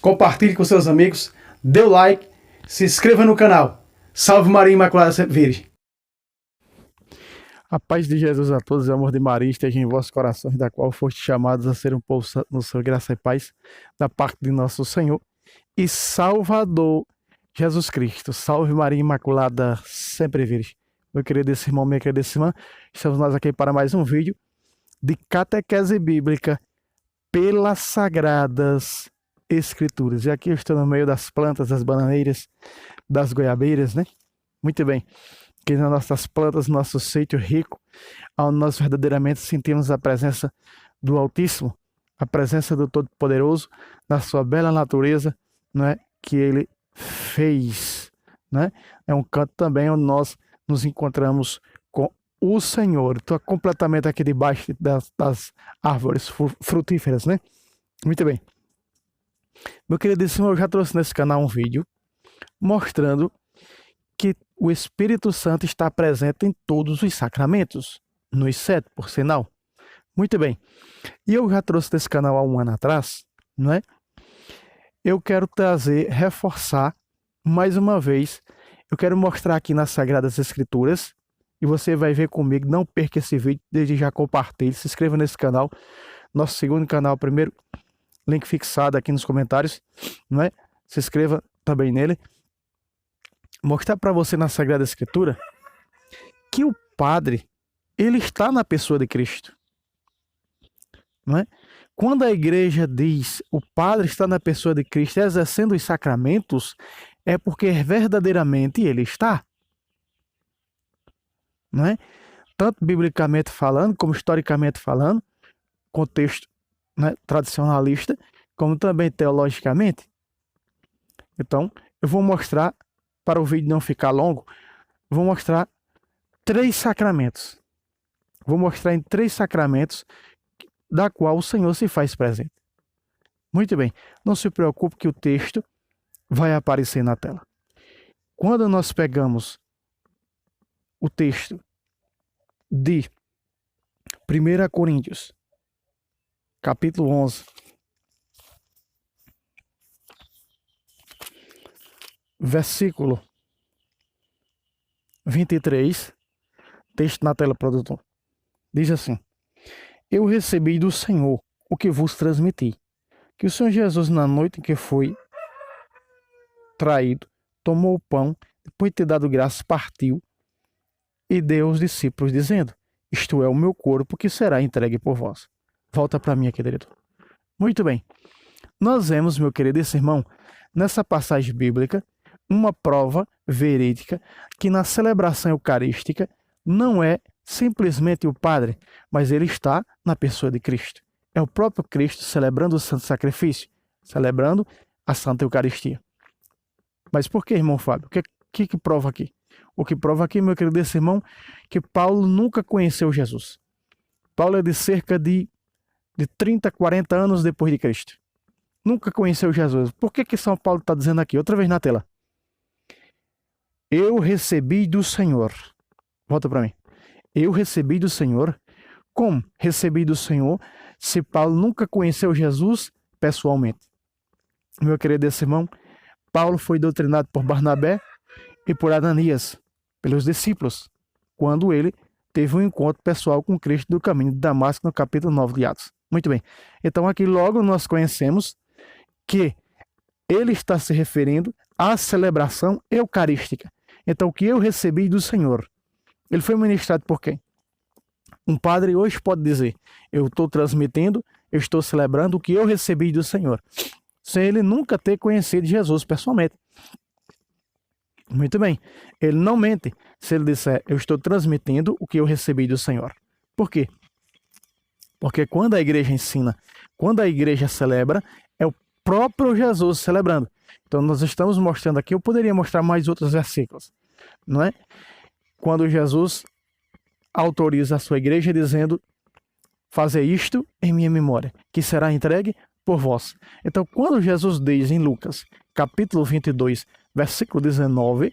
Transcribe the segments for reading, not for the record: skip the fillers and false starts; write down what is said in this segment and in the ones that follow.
compartilhe com seus amigos, dê o like, se inscreva no canal. Salve Maria Imaculada Sempre Virgem. A paz de Jesus a todos e o amor de Maria esteja em vossos corações, da qual foste chamados a ser um povo santo no seu graça e paz, da parte de nosso Senhor e Salvador Jesus Cristo. Salve Maria Imaculada Sempre Virgem. Meu querido irmão, minha querida irmã, estamos nós aqui para mais um vídeo de catequese bíblica pelas Sagradas Escrituras. E aqui eu estou no meio das plantas, das bananeiras, das goiabeiras, né? Muito bem. Aqui nas nossas plantas, nosso sítio rico, onde nós verdadeiramente sentimos a presença do Altíssimo, a presença do Todo-Poderoso, na sua bela natureza, não é, que Ele fez, né? É um canto também onde nós nos encontramos com o Senhor. Estou completamente aqui debaixo das árvores frutíferas, né? Muito bem. Meu queridíssimo, eu já trouxe nesse canal um vídeo mostrando que o Espírito Santo está presente em todos os sacramentos, nos 7, por sinal. Muito bem. E eu já trouxe nesse canal há um ano atrás, não é? Eu quero reforçar mais uma vez, eu quero mostrar aqui nas Sagradas Escrituras, e você vai ver comigo, não perca esse vídeo, desde já compartilhe, se inscreva nesse canal, nosso segundo canal, primeiro, link fixado aqui nos comentários, não é? Se inscreva também nele. Mostrar para você na Sagrada Escritura que o Padre, ele está na pessoa de Cristo, não é? Quando a igreja diz o Padre está na pessoa de Cristo exercendo os sacramentos, é porque verdadeiramente ele está, não é? Tanto biblicamente falando, como historicamente falando, contexto, né, tradicionalista, como também teologicamente. Então, eu vou mostrar, para o vídeo não ficar longo, vou mostrar 3 sacramentos. Vou mostrar em 3 sacramentos da qual o Senhor se faz presente. Muito bem, não se preocupe que o texto vai aparecer na tela. Quando nós pegamos o texto de 1 Coríntios, capítulo 11, versículo 23, texto na tela, produtor, diz assim: Eu recebi do Senhor o que vos transmiti, que o Senhor Jesus, na noite em que foi traído, tomou o pão, depois de ter dado graças, partiu e deu aos discípulos, dizendo: Isto é o meu corpo que será entregue por vós. Volta para mim aqui, diretor. Muito bem. Nós vemos, meu querido irmão, nessa passagem bíblica, uma prova verídica que na celebração eucarística não é simplesmente o Padre, mas ele está na pessoa de Cristo. É o próprio Cristo celebrando o Santo Sacrifício, celebrando a Santa Eucaristia. Mas por que, irmão Fábio? O que prova aqui? O que prova aqui, meu querido irmão, que Paulo nunca conheceu Jesus. Paulo é de cerca de 30, 40 anos depois de Cristo. Nunca conheceu Jesus. Por que São Paulo está dizendo aqui? Outra vez na tela. Eu recebi do Senhor. Volta para mim. Eu recebi do Senhor. Como recebi do Senhor se Paulo nunca conheceu Jesus pessoalmente? Meu querido irmão, Paulo foi doutrinado por Barnabé e por Ananias, pelos discípulos, quando ele teve um encontro pessoal com Cristo do caminho de Damasco, no capítulo 9 de Atos. Muito bem. Então aqui logo nós conhecemos que ele está se referindo à celebração eucarística. Então, o que eu recebi do Senhor, ele foi ministrado por quem? Um padre hoje pode dizer: eu estou transmitindo, eu estou celebrando o que eu recebi do Senhor, sem ele nunca ter conhecido Jesus pessoalmente. Muito bem, ele não mente se ele disser: eu estou transmitindo o que eu recebi do Senhor. Por quê? Porque quando a igreja ensina, quando a igreja celebra, é o próprio Jesus celebrando. Então nós estamos mostrando aqui, eu poderia mostrar mais outros versículos, não é? Quando Jesus autoriza a sua igreja dizendo: fazei isto em minha memória, que será entregue por vós. Então quando Jesus diz em Lucas, capítulo 22, versículo 19,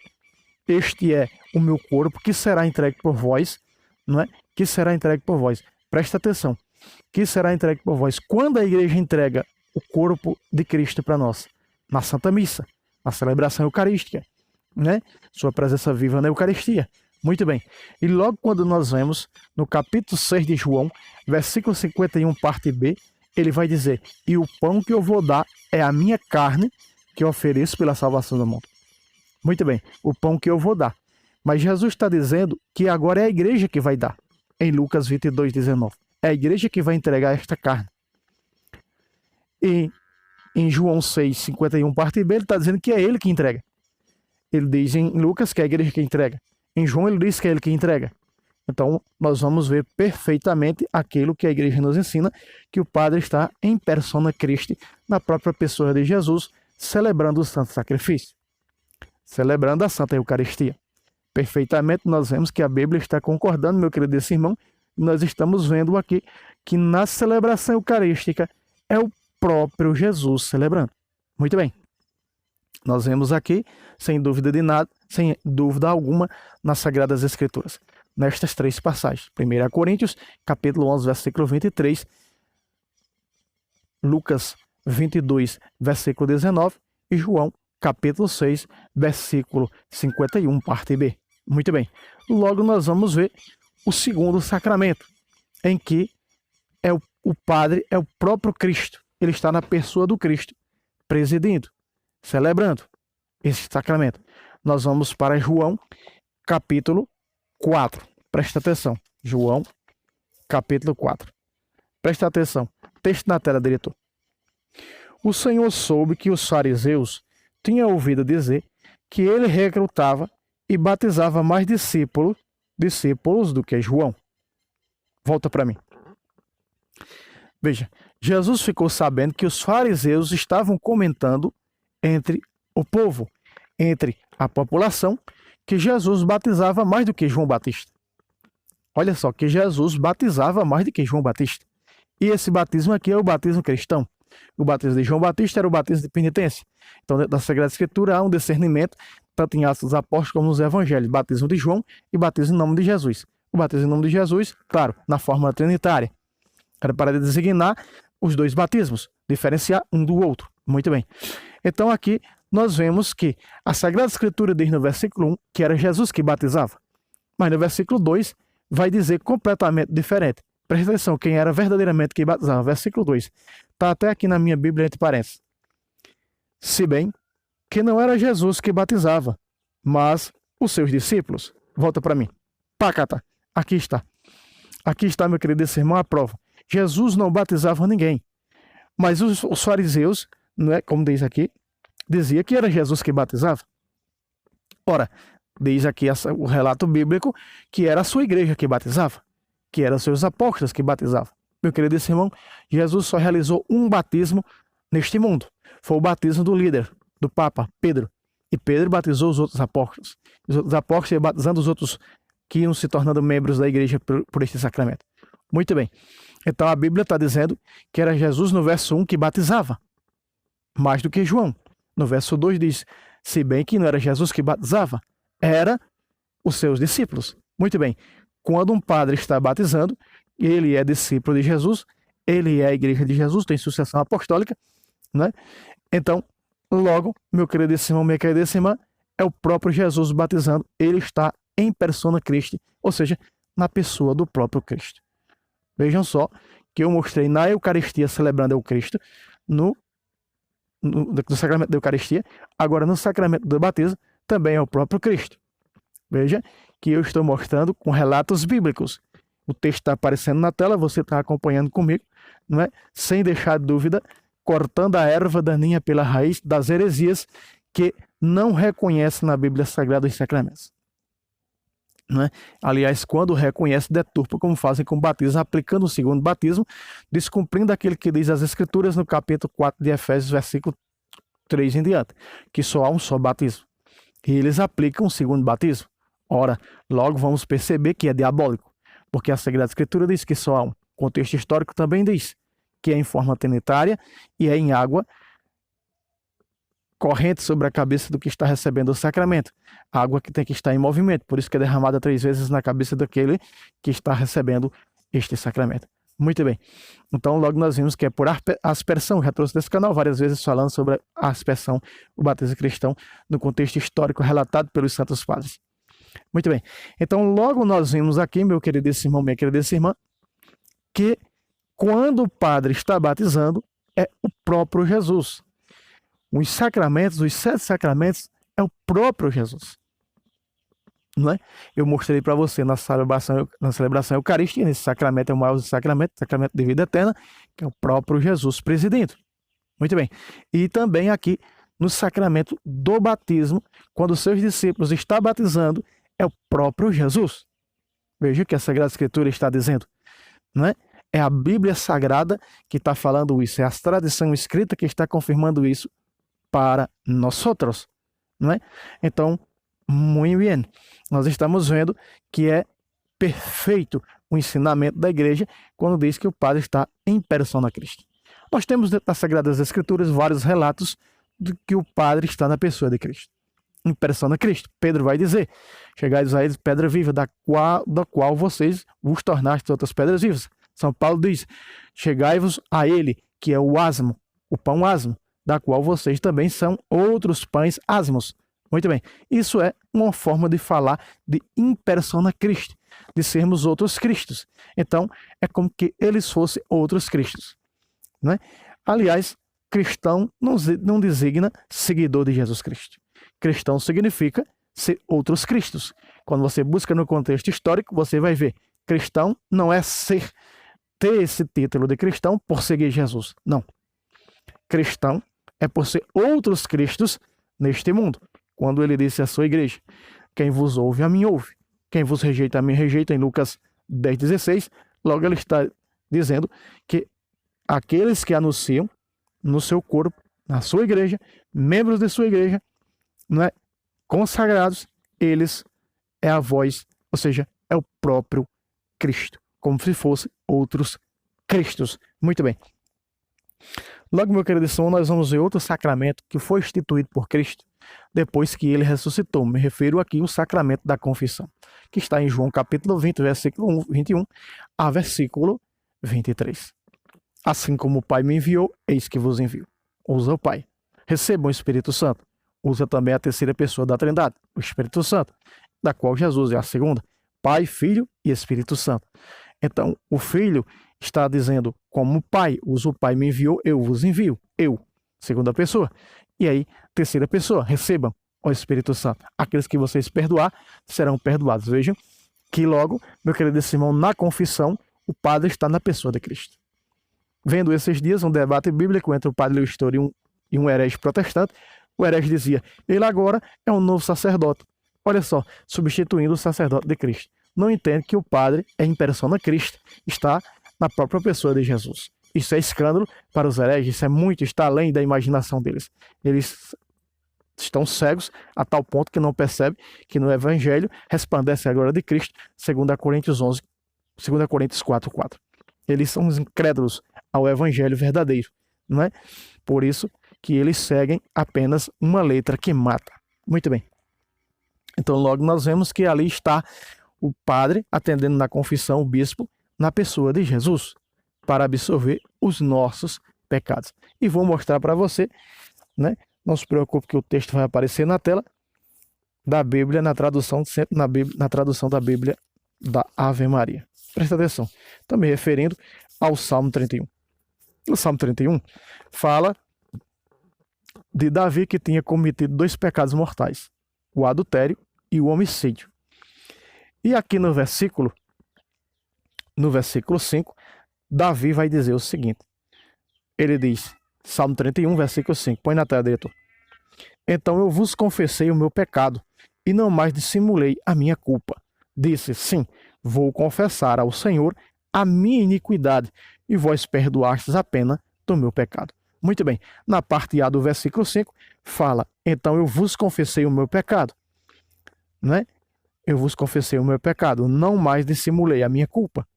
este é o meu corpo que será entregue por vós, não é? Que será entregue por vós. Presta atenção. Que será entregue por vós. Quando a igreja entrega o corpo de Cristo para nós, na Santa Missa, na celebração eucarística, né? Sua presença viva na Eucaristia. Muito bem. E logo quando nós vemos no capítulo 6 de João, versículo 51, parte B, ele vai dizer: e o pão que eu vou dar é a minha carne que eu ofereço pela salvação do mundo. Muito bem, o pão que eu vou dar. Mas Jesus está dizendo que agora é a igreja que vai dar. Em Lucas 22, 19. É a igreja que vai entregar esta carne. E em João 6, 51, parte B, ele está dizendo que é ele que entrega. Ele diz em Lucas que é a igreja que entrega. Em João ele diz que é ele que entrega. Então nós vamos ver perfeitamente aquilo que a igreja nos ensina, que o Padre está em persona Christi, na própria pessoa de Jesus, celebrando o santo sacrifício, celebrando a Santa Eucaristia. Perfeitamente nós vemos que a Bíblia está concordando, meu querido irmão, e nós estamos vendo aqui que na celebração eucarística é o próprio Jesus celebrando. Muito bem. Nós vemos aqui, sem dúvida alguma, nas Sagradas Escrituras, nestas três passagens. 1 Coríntios, capítulo 11, versículo 23, Lucas 22, versículo 19 e João, capítulo 6, versículo 51, parte B. Muito bem. Logo nós vamos ver o segundo sacramento, em que o Padre é o próprio Cristo. Ele está na pessoa do Cristo, presidindo, celebrando esse sacramento. Nós vamos para João, capítulo 4. Presta atenção. João, capítulo 4. Presta atenção. Texto na tela, diretor. O Senhor soube que os fariseus tinham ouvido dizer que ele recrutava e batizava mais discípulos do que João. Volta para mim. Veja, Jesus ficou sabendo que os fariseus estavam comentando entre o povo, entre a população, que Jesus batizava mais do que João Batista. Olha só, que Jesus batizava mais do que João Batista. E esse batismo aqui é o batismo cristão. O batismo de João Batista era o batismo de penitência. Então, dentro da Sagrada Escritura há um discernimento, tanto em Atos dos Apóstolos como nos Evangelhos. Batismo de João e batismo em nome de Jesus. O batismo em nome de Jesus, claro, na fórmula trinitária. Era para designar os dois batismos, diferenciar um do outro. Muito bem. Então aqui nós vemos que a Sagrada Escritura diz no versículo 1 que era Jesus que batizava. Mas no versículo 2 vai dizer completamente diferente. Presta atenção, quem era verdadeiramente que batizava. Versículo 2. Está até aqui na minha Bíblia entre parênteses. Se bem que não era Jesus que batizava, mas os seus discípulos. Volta para mim. Pacata. Aqui está. Aqui está, meu querido irmão, a prova. Jesus não batizava ninguém. Mas os fariseus, não é, como diz aqui, dizia que era Jesus que batizava. Ora, diz aqui o relato bíblico que era a sua igreja que batizava, que eram seus apóstolos que batizavam. Meu querido irmão, Jesus só realizou um batismo neste mundo. Foi o batismo do líder, do Papa, Pedro. E Pedro batizou os outros apóstolos. Os outros apóstolos iam batizando os outros que iam se tornando membros da igreja por este sacramento. Muito bem. Então a Bíblia está dizendo que era Jesus no verso 1 que batizava, mais do que João. No verso 2 diz, se bem que não era Jesus que batizava, era os seus discípulos. Muito bem. Quando um padre está batizando, ele é discípulo de Jesus, ele é a igreja de Jesus, tem sucessão apostólica, né? Então, logo, meu querido irmão, minha querida irmã, é o próprio Jesus batizando, ele está em persona Christi, ou seja, na pessoa do próprio Cristo. Vejam só que eu mostrei na Eucaristia celebrando o Cristo, no sacramento da Eucaristia, agora no sacramento do batismo também é o próprio Cristo. Veja que eu estou mostrando com relatos bíblicos. O texto está aparecendo na tela, você está acompanhando comigo, não é? Sem deixar dúvida, cortando a erva daninha pela raiz das heresias que não reconhecem na Bíblia Sagrada os sacramentos. Né? Aliás, quando reconhece, deturpa, como fazem com o batismo, aplicando o segundo batismo, descumprindo aquele que diz as Escrituras no capítulo 4 de Efésios, versículo 3 em diante, que só há um só batismo. E eles aplicam o segundo batismo. Ora, logo vamos perceber que é diabólico, porque a Sagrada Escritura diz que só há um. O contexto histórico também diz que é em forma trinitária e é em água corrente sobre a cabeça do que está recebendo o sacramento. Água que tem que estar em movimento, por isso que é derramada 3 vezes na cabeça daquele que está recebendo este sacramento. Muito bem. Então, logo nós vimos que é por aspersão. Já trouxe desse canal várias vezes falando sobre a aspersão, o batismo cristão, no contexto histórico relatado pelos Santos Padres. Muito bem. Então, logo nós vimos aqui, meu queridíssimo irmão, minha queridíssima irmã, que quando o padre está batizando, é o próprio Jesus. Os sacramentos, os 7 sacramentos, é o próprio Jesus. Não é? Eu mostrei para você na celebração eucarística, nesse sacramento é o maior sacramento, sacramento de vida eterna, que é o próprio Jesus presidindo. Muito bem. E também aqui no sacramento do batismo, quando os seus discípulos estão batizando, é o próprio Jesus. Veja o que a Sagrada Escritura está dizendo. Não é? É a Bíblia Sagrada que está falando isso, é a tradição escrita que está confirmando isso para nós outros. Não é? Então, muito bem, nós estamos vendo que é perfeito o ensinamento da igreja quando diz que o padre está em persona Cristo. Nós temos dentro das Sagradas Escrituras vários relatos de que o padre está na pessoa de Cristo, em persona Cristo. Pedro vai dizer: chegai a eles pedra viva, da qual vocês vos tornastes outras pedras vivas. São Paulo diz: chegai-vos a ele, que é o asmo, o pão asmo, da qual vocês também são outros pães asmos. Muito bem, isso é uma forma de falar de in persona Christi, de sermos outros Cristos. Então, é como que eles fossem outros Cristos. Né? Aliás, cristão não designa seguidor de Jesus Cristo. Cristão significa ser outros Cristos. Quando você busca no contexto histórico, você vai ver, cristão não é ter esse título de cristão por seguir Jesus. Não. Cristão é por ser outros Cristos neste mundo. Quando ele disse à sua igreja: quem vos ouve, a mim ouve. Quem vos rejeita, a mim rejeita, em Lucas 10,16. Logo ele está dizendo que aqueles que anunciam no seu corpo, na sua igreja, membros de sua igreja, não é, consagrados, eles é a voz, ou seja, é o próprio Cristo, como se fossem outros Cristos. Muito bem. Logo, meu querido irmão, nós vamos ver outro sacramento que foi instituído por Cristo depois que ele ressuscitou. Me refiro aqui ao sacramento da confissão, que está em João capítulo 20, versículo 21 a versículo 23. Assim como o Pai me enviou, eis que vos envio. Usa o Pai. Recebam o Espírito Santo. Usa também a terceira pessoa da Trindade, o Espírito Santo, da qual Jesus é a segunda. Pai, Filho e Espírito Santo. Então, o Filho está dizendo, como o Pai, usa o Pai me enviou, eu vos envio. Eu, segunda pessoa. E aí, terceira pessoa, recebam o Espírito Santo. Aqueles que vocês perdoar, serão perdoados. Vejam que logo, meu querido irmão, na confissão, o padre está na pessoa de Cristo. Vendo esses dias um debate bíblico entre o padre Lewis Story e um herege protestante, o herege dizia, ele agora é um novo sacerdote. Olha só, substituindo o sacerdote de Cristo. Não entende que o padre é em persona Cristo, está na própria pessoa de Jesus. Isso é escândalo para os hereges, isso é muito, está além da imaginação deles. Eles estão cegos a tal ponto que não percebem que no Evangelho resplandece a glória de Cristo, segundo Coríntios 4:4. Eles são incrédulos ao Evangelho verdadeiro, não é? Por isso que eles seguem apenas uma letra que mata. Muito bem. Então logo nós vemos que ali está o padre atendendo na confissão, o bispo, na pessoa de Jesus, para absorver os nossos pecados. E vou mostrar para você, né? Não se preocupe que o texto vai aparecer na tela da Bíblia, na tradução, sempre na tradução da Bíblia da Ave Maria. Presta atenção. Estou me referindo ao Salmo 31. O Salmo 31 fala de Davi que tinha cometido 2 pecados mortais, o adultério e o homicídio. E aqui no versículo 5, Davi vai dizer o seguinte. Ele diz, Salmo 31, versículo 5, põe na tela, diretor. Então eu vos confessei o meu pecado, e não mais dissimulei a minha culpa. Disse, sim, vou confessar ao Senhor a minha iniquidade, e vós perdoastes a pena do meu pecado. Muito bem, na parte A do versículo 5, fala, então eu vos confessei o meu pecado, né? Eu vos confessei o meu pecado, não mais dissimulei a minha culpa.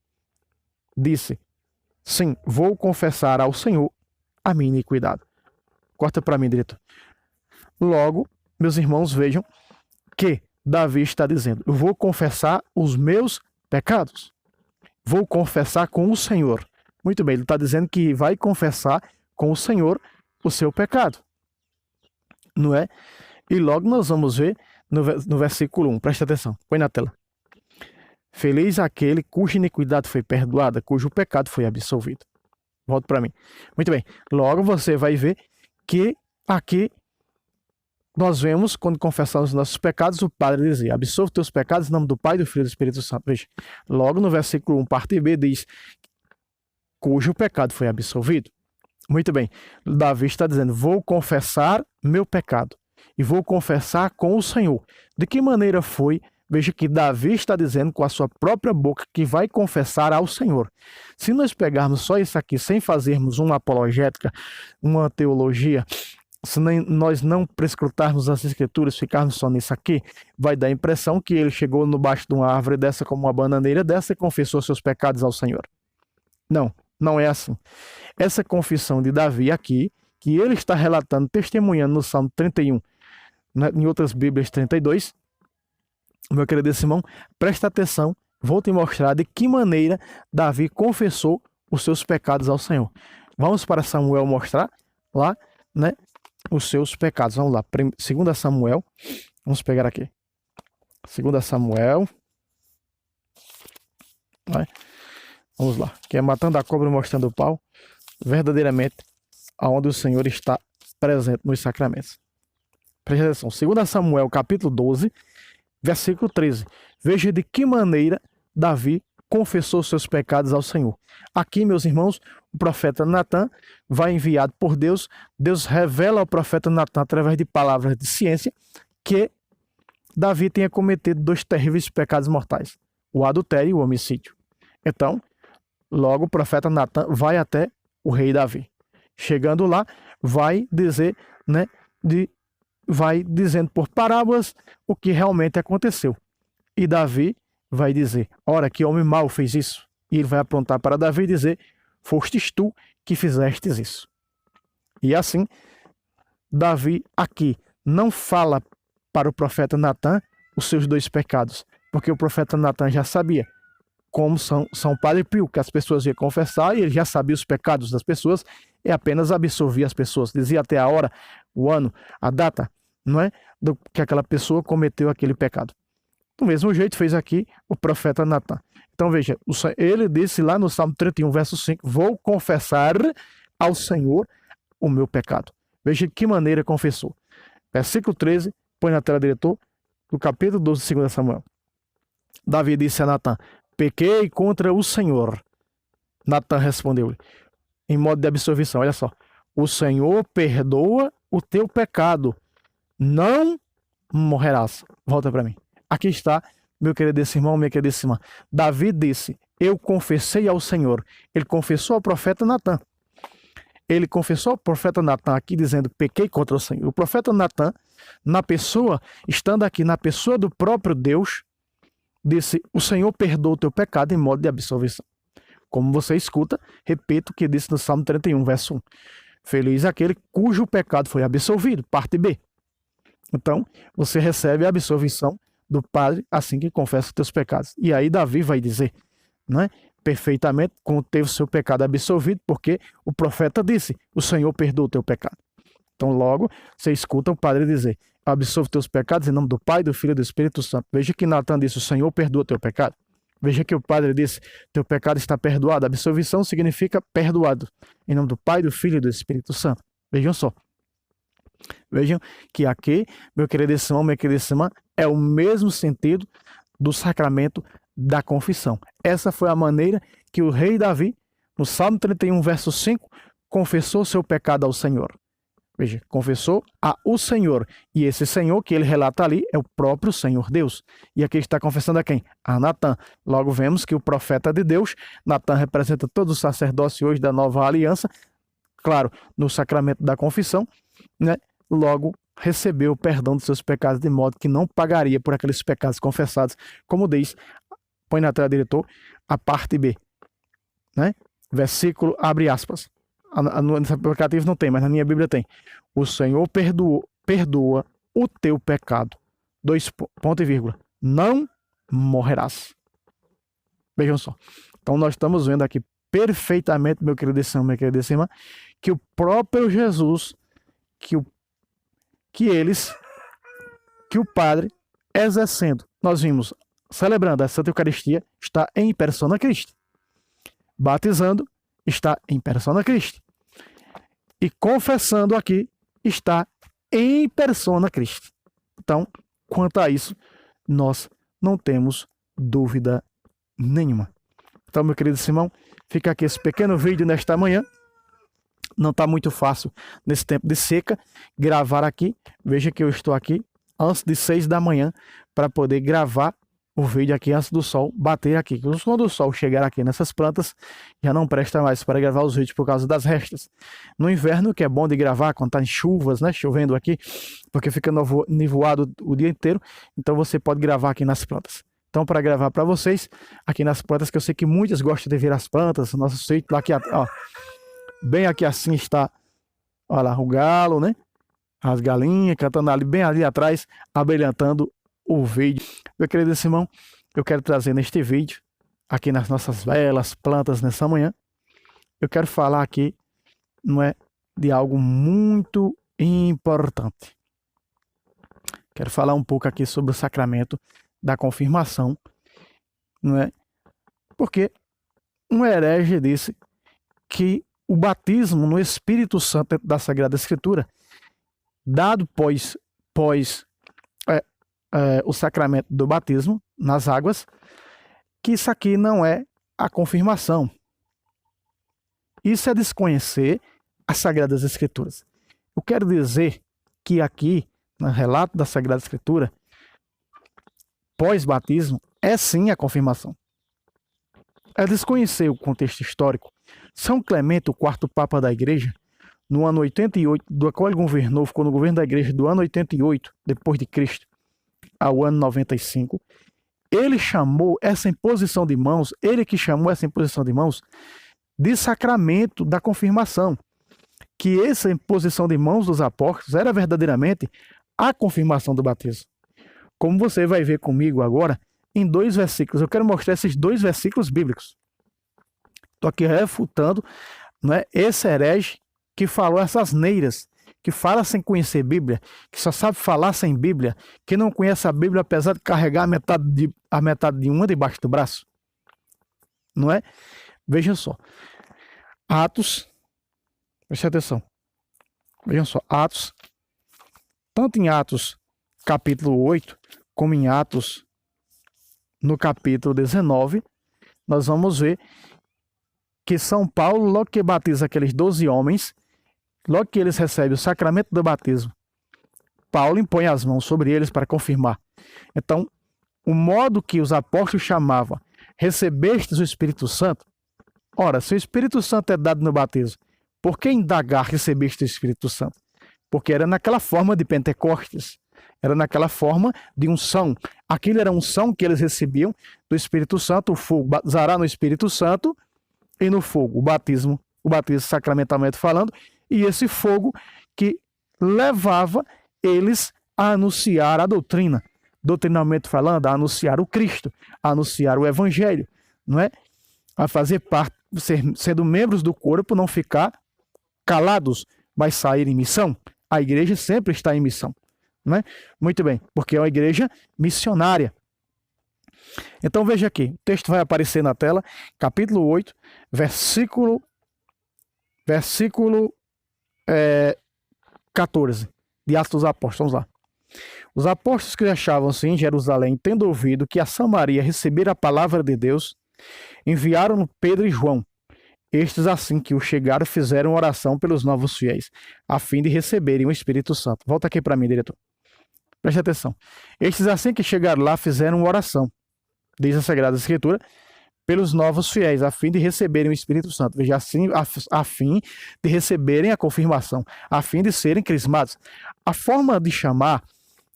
Disse, sim, vou confessar ao Senhor a minha iniquidade. Corta para mim, diretor. Logo, meus irmãos, vejam que Davi está dizendo, eu vou confessar os meus pecados. Vou confessar com o Senhor. Muito bem, ele está dizendo que vai confessar com o Senhor o seu pecado. Não é? E logo nós vamos ver no versículo 1. Presta atenção, põe na tela. Feliz aquele cuja iniquidade foi perdoada, cujo pecado foi absolvido. Volta para mim. Muito bem. Logo você vai ver que aqui nós vemos, quando confessamos os nossos pecados, o Padre dizia: absolve teus pecados em nome do Pai, do Filho e do Espírito Santo. Veja, logo no versículo 1, parte B, diz: cujo pecado foi absolvido. Muito bem. Davi está dizendo: vou confessar meu pecado e vou confessar com o Senhor. De que maneira foi? Veja que Davi está dizendo com a sua própria boca que vai confessar ao Senhor. Se nós pegarmos só isso aqui, sem fazermos uma apologética, uma teologia, se nós não prescrutarmos as Escrituras, ficarmos só nisso aqui, vai dar a impressão que ele chegou no baixo de uma árvore dessa, como uma bananeira dessa, e confessou seus pecados ao Senhor. Não, não é assim. Essa confissão de Davi aqui, que ele está relatando, testemunhando no Salmo 31, em outras Bíblias 32, meu querido irmão, presta atenção, vou te mostrar de que maneira Davi confessou os seus pecados ao Senhor. Vamos para Samuel mostrar lá, né, os seus pecados. Vamos lá, 2 Samuel, vamos pegar aqui. 2 Samuel, vai. Vamos lá, que é matando a cobra e mostrando o pau, verdadeiramente aonde o Senhor está presente nos sacramentos. Presta atenção, 2 Samuel capítulo 12, versículo 13. Veja de que maneira Davi confessou seus pecados ao Senhor. Aqui, meus irmãos, o profeta Natan vai enviado por Deus. Deus revela ao profeta Natan, através de palavras de ciência, que Davi tinha cometido 2 terríveis pecados mortais: o adultério e o homicídio. Então, logo o profeta Natan vai até o rei Davi. Chegando lá, vai dizer, né, vai dizendo por parábolas o que realmente aconteceu. E Davi vai dizer: ora, que homem mau fez isso? E ele vai apontar para Davi e dizer: fostes tu que fizestes isso. E assim, Davi aqui não fala para o profeta Natan os seus 2 pecados, porque o profeta Natan já sabia como São Padre Pio, que as pessoas iam confessar, e ele já sabia os pecados das pessoas, e apenas absolvia as pessoas. Dizia até a hora, o ano, a data, não é, do que aquela pessoa cometeu aquele pecado. Do mesmo jeito fez aqui o profeta Natan. Então veja, ele disse lá no Salmo 31, verso 5, vou confessar ao Senhor o meu pecado. Veja de que maneira confessou. Versículo 13, põe na tela, diretor, do capítulo 12 de 2 Samuel. Davi disse a Natan: pequei contra o Senhor. Natan respondeu-lhe, em modo de absolvição, olha só: o Senhor perdoa o teu pecado, não morrerás. Volta para mim. Aqui está, meu querido irmão, minha querida irmã. Davi disse: eu confessei ao Senhor. Ele confessou ao profeta Natan. Ele confessou ao profeta Natan aqui dizendo: pequei contra o Senhor. O profeta Natan, estando aqui na pessoa do próprio Deus, disse: o Senhor perdoa o teu pecado em modo de absolvição. Como você escuta, repito o que disse no Salmo 31, verso 1. Feliz aquele cujo pecado foi absolvido, parte B. Então, você recebe a absolvição do Padre assim que confessa os teus pecados. E aí Davi vai dizer, né, perfeitamente como teve o seu pecado absolvido, porque o profeta disse: o Senhor perdoa o teu pecado. Então, logo, você escuta o Padre dizer: absolve teus pecados em nome do Pai, do Filho e do Espírito Santo. Veja que Natan disse: o Senhor perdoa o teu pecado. Veja que o Padre disse: teu pecado está perdoado. Absolvição significa perdoado, em nome do Pai, do Filho e do Espírito Santo. Vejam só. Vejam que aqui, meu querido irmão, minha querida irmã, é o mesmo sentido do sacramento da confissão. Essa foi a maneira que o rei Davi, no Salmo 31, verso 5, confessou seu pecado ao Senhor. Veja, confessou ao Senhor. E esse Senhor que ele relata ali é o próprio Senhor Deus. E aqui está confessando a quem? A Natan. Logo vemos que o profeta de Deus, Natan, representa todo o sacerdócio hoje da nova aliança, claro, no sacramento da confissão, né? Logo recebeu o perdão dos seus pecados, de modo que não pagaria por aqueles pecados confessados, como diz, põe na tela, diretor, a parte B, né? Versículo, abre aspas. No aplicativo não tem, mas na minha Bíblia tem. O Senhor perdoa o teu pecado. Ponto e vírgula. Não morrerás. Vejam só. Então nós estamos vendo aqui perfeitamente, meu querido irmão, minha querida irmã, que o próprio Jesus, que o Padre, exercendo, nós vimos, celebrando a Santa Eucaristia, está em persona Christi. Batizando, está em persona Christi. E confessando aqui, está em persona Christi. Então, quanto a isso, nós não temos dúvida nenhuma. Então, meu querido Simão, fica aqui esse pequeno vídeo nesta manhã. Não está muito fácil nesse tempo de seca gravar aqui. Veja que eu estou aqui antes de 6 da manhã para poder gravar o vídeo aqui antes do sol bater aqui. Quando o sol chegar aqui nessas plantas, já não presta mais para gravar os vídeos por causa das restas. No inverno, que é bom de gravar quando está em chuvas, né, chovendo aqui, porque fica nevoado o dia inteiro, então você pode gravar aqui nas plantas. Então, para gravar para vocês, aqui nas plantas, que eu sei que muitos gostam de ver as plantas, nosso sítio lá aqui, ó, bem aqui assim está, olha lá, o galo, né? As galinhas cantando ali, bem ali atrás, abrilhantando o vídeo. Meu querido Simão, eu quero trazer neste vídeo, aqui nas nossas belas plantas nessa manhã, eu quero falar aqui, não é, de algo muito importante. Quero falar um pouco aqui sobre o sacramento da confirmação, não é? Porque um herege disse que o batismo no Espírito Santo da Sagrada Escritura, dado pós o sacramento do batismo nas águas, que isso aqui não é a confirmação. Isso é desconhecer as Sagradas Escrituras. Eu quero dizer que aqui, no relato da Sagrada Escritura, pós-batismo, é sim a confirmação. É desconhecer o contexto histórico. São Clemente, o quarto Papa da Igreja, no ano 88, do qual ele governou, ficou no governo da Igreja do ano 88, depois de Cristo, ao ano 95, ele chamou essa imposição de mãos, ele que chamou essa imposição de mãos de sacramento da confirmação, que essa imposição de mãos dos apóstolos era verdadeiramente a confirmação do batismo. Como você vai ver comigo agora, em 2 versículos, eu quero mostrar esses 2 versículos bíblicos. Estou aqui refutando, né, esse herege que falou essas neiras, que fala sem conhecer Bíblia, que só sabe falar sem Bíblia, que não conhece a Bíblia apesar de carregar a metade de uma debaixo do braço. Não é? Vejam só. Atos, preste atenção. Vejam só, Atos, tanto em Atos capítulo 8, como em Atos no capítulo 19, nós vamos ver que São Paulo, logo que batiza aqueles 12 homens, logo que eles recebem o sacramento do batismo, Paulo impõe as mãos sobre eles para confirmar. Então, o modo que os apóstolos chamavam, recebestes o Espírito Santo, ora, se o Espírito Santo é dado no batismo, por que indagar recebeste o Espírito Santo? Porque era naquela forma de Pentecostes, era naquela forma de unção. Aquilo era unção que eles recebiam do Espírito Santo, o fogo bazará no Espírito Santo e no fogo, o batismo sacramentalmente falando, e esse fogo que levava eles a anunciar a doutrina, doutrinalmente falando, a anunciar o Cristo, a anunciar o Evangelho, não é? A fazer parte, sendo membros do corpo, não ficar calados, mas sair em missão. A igreja sempre está em missão, não é? Muito bem, porque é uma igreja missionária. Então veja aqui, o texto vai aparecer na tela, capítulo 8, versículo 14, de Atos dos Apóstolos. Vamos lá. Os apóstolos que achavam-se em Jerusalém, tendo ouvido que a Samaria recebera a palavra de Deus, enviaram Pedro e João. Estes, assim que o chegaram, fizeram oração pelos novos fiéis, a fim de receberem o Espírito Santo. Volta aqui para mim, diretor. Preste atenção. Estes, assim que chegaram lá, fizeram oração, diz a Sagrada Escritura, pelos novos fiéis, a fim de receberem o Espírito Santo. Veja, assim, a fim de receberem a confirmação, a fim de serem crismados. A forma de chamar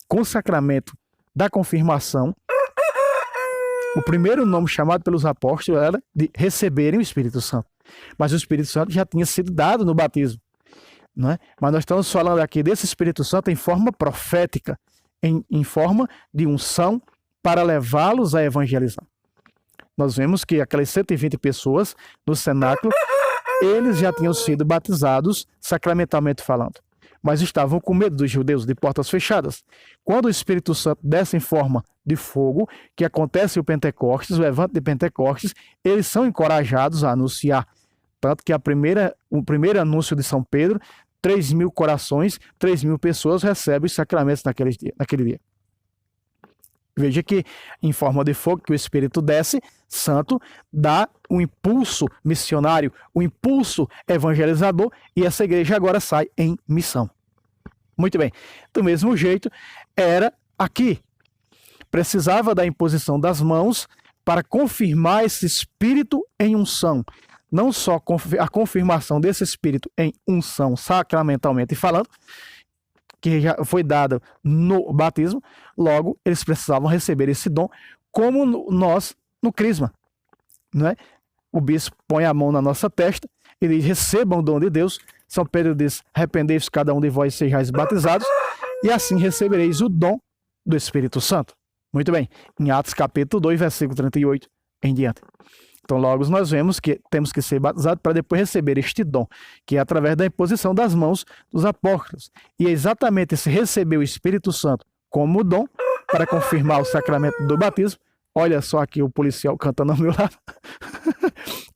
com o sacramento da confirmação, o primeiro nome chamado pelos apóstolos era de receberem o Espírito Santo. Mas o Espírito Santo já tinha sido dado no batismo, não é? Mas nós estamos falando aqui desse Espírito Santo em forma profética, em forma de unção para levá-los a evangelizar. Nós vemos que aquelas 120 pessoas no cenáculo, eles já tinham sido batizados sacramentalmente falando, mas estavam com medo dos judeus, de portas fechadas. Quando o Espírito Santo desce em forma de fogo, que acontece o Pentecostes, o evento de Pentecostes, eles são encorajados a anunciar. Tanto que o primeiro anúncio de São Pedro, 3.000 corações, 3.000 pessoas recebem os sacramentos naquele dia. Veja que, em forma de fogo, que o Espírito desce, Santo, dá um impulso missionário, um impulso evangelizador, e essa igreja agora sai em missão. Muito bem. Do mesmo jeito, era aqui. Precisava da imposição das mãos para confirmar esse Espírito em unção. Não só a confirmação desse Espírito em unção, sacramentalmente falando, que já foi dada no batismo, logo eles precisavam receber esse dom, como nós no crisma, não é? O bispo põe a mão na nossa testa e diz: recebam o dom de Deus. São Pedro diz: arrependei-vos cada um de vós, sejais batizados, e assim recebereis o dom do Espírito Santo. Muito bem, em Atos capítulo 2, versículo 38 em diante. Então, logo nós vemos que temos que ser batizados para depois receber este dom, que é através da imposição das mãos dos apóstolos. E é exatamente esse receber o Espírito Santo como dom, para confirmar o sacramento do batismo. Olha só aqui o policial cantando ao meu lado.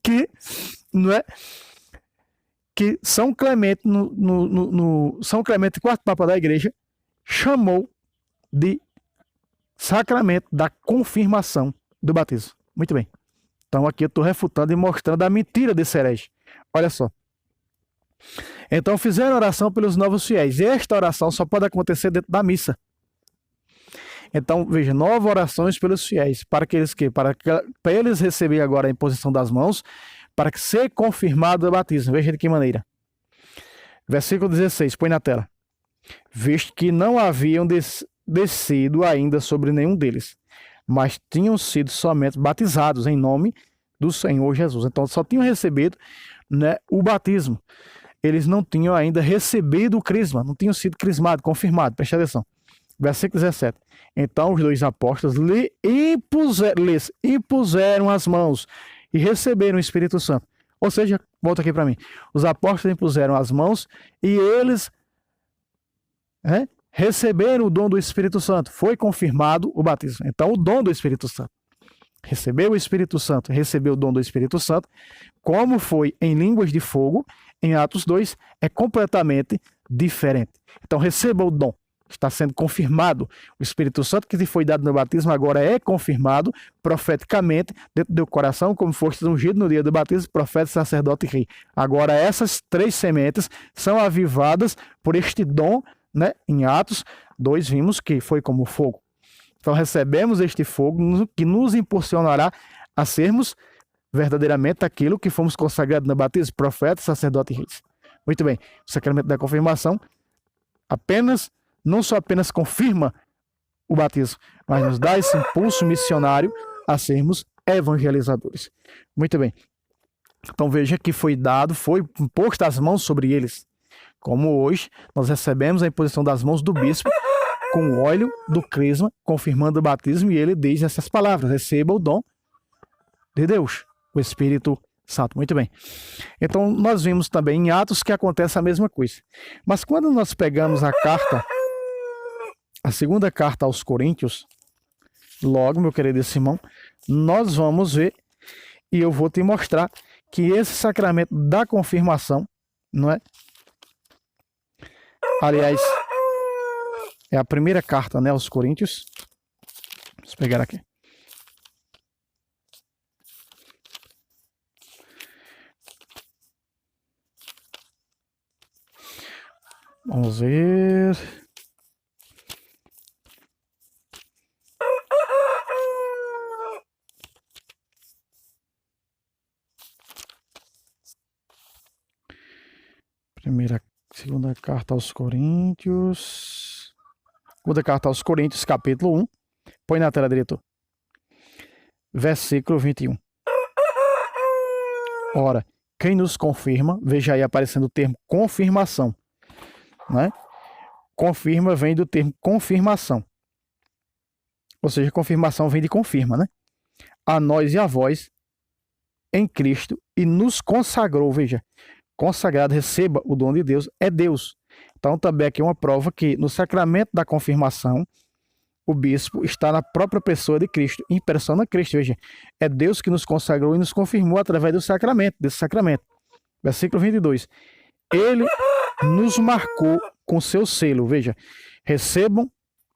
que, não é? Que São Clemente, São Clemente, quarto Papa da Igreja, chamou de sacramento da confirmação do batismo. Muito bem. Então aqui eu estou refutando e mostrando a mentira desse herege. Olha só. Então fizeram oração pelos novos fiéis. E esta oração só pode acontecer dentro da missa. Então, veja, 9 orações pelos fiéis. Para eles receberem agora a imposição das mãos, para que seja confirmado o batismo. Veja de que maneira. Versículo 16, põe na tela. Visto que não haviam descido ainda sobre nenhum deles, mas tinham sido somente batizados em nome do Senhor Jesus. Então, só tinham recebido, né, o batismo. Eles não tinham ainda recebido o crisma, não tinham sido crismados, confirmados. Preste atenção. Versículo 17. Então, os 2 apóstolos lhes impuseram as mãos e receberam o Espírito Santo. Ou seja, volta aqui para mim. Os apóstolos impuseram as mãos e eles receberam o dom do Espírito Santo. Foi confirmado o batismo. Então, o dom do Espírito Santo. Recebeu o Espírito Santo, recebeu o dom do Espírito Santo. Como foi em línguas de fogo, em Atos 2, é completamente diferente. Então, receba o dom. Está sendo confirmado. O Espírito Santo que te foi dado no batismo agora é confirmado profeticamente dentro do coração, como foste ungido no dia do batismo, profeta, sacerdote e rei. Agora, essas 3 sementes são avivadas por este dom, né? Em Atos 2 vimos que foi como fogo. Então recebemos este fogo que nos impulsionará a sermos verdadeiramente aquilo que fomos consagrados no batismo, profeta, sacerdote e reis. Muito bem, o sacramento da confirmação não só apenas confirma o batismo, mas nos dá esse impulso missionário a sermos evangelizadores. Muito bem. Então veja que foi imposto as mãos sobre eles. Como hoje nós recebemos a imposição das mãos do bispo com o óleo do crisma, confirmando o batismo, e ele diz essas palavras: receba o dom de Deus, o Espírito Santo. Muito bem. Então nós vimos também em Atos que acontece a mesma coisa. Mas quando nós pegamos a segunda carta aos Coríntios, logo, meu querido Simão, nós vamos ver, e eu vou te mostrar que esse sacramento da confirmação, não é? Aliás, é a primeira carta, né, aos Coríntios. Vamos pegar aqui. Vamos ver. Segunda carta aos Coríntios. Segunda carta aos Coríntios, capítulo 1. Põe na tela, diretor. Versículo 21. Ora, quem nos confirma, veja aí aparecendo o termo confirmação, né? Confirma vem do termo confirmação. Ou seja, confirmação vem de confirma, né? a nós e a vós em Cristo e nos consagrou, veja, consagrado, receba o dom de Deus, é Deus. Então também aqui é uma prova que no sacramento da confirmação, o bispo está na própria pessoa de Cristo, em persona Cristo, veja, é Deus que nos consagrou e nos confirmou através do sacramento, desse sacramento. Versículo 22. Ele nos marcou com seu selo, veja, recebam,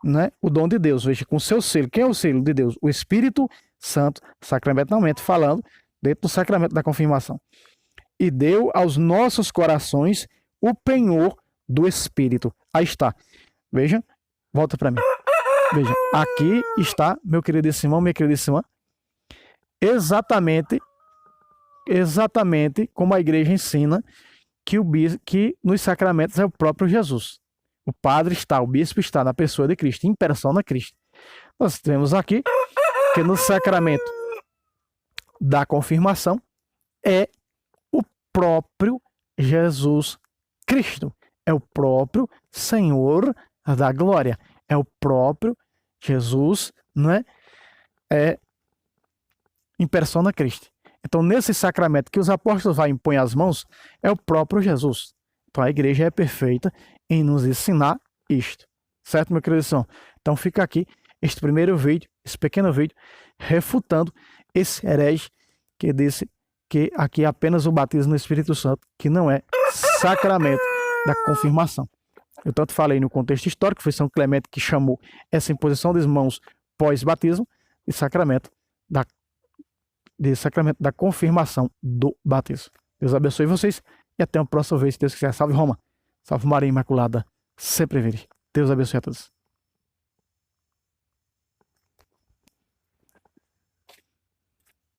né, o dom de Deus, veja, com seu selo. Quem é o selo de Deus? O Espírito Santo, sacramentalmente falando, dentro do sacramento da confirmação. E deu aos nossos corações o penhor do Espírito. Aí está. Veja, volta para mim. Veja, aqui está, meu queridíssimo irmão, minha queridíssima irmã, exatamente como a igreja ensina que nos sacramentos é o próprio Jesus. O padre está, o bispo está na pessoa de Cristo, em persona Cristo. Nós temos aqui que no sacramento da confirmação é o próprio Jesus Cristo. É o próprio Senhor da glória. É o próprio Jesus, não é? É em persona Cristo. Então, nesse sacramento que os apóstolos vão impor as mãos, é o próprio Jesus. Então, a igreja é perfeita em nos ensinar isto. Certo, meu querido irmão? Então, fica aqui este primeiro vídeo, esse pequeno vídeo, refutando esse herege que disse que aqui é apenas o batismo no Espírito Santo, que não é sacramento da confirmação. Eu tanto falei no contexto histórico, foi São Clemente que chamou essa imposição das mãos pós-batismo de sacramento da confirmação do batismo. Deus abençoe vocês e até uma próxima vez, se Deus quiser. Salve Roma, salve Maria Imaculada, sempre vire. Deus abençoe a todos.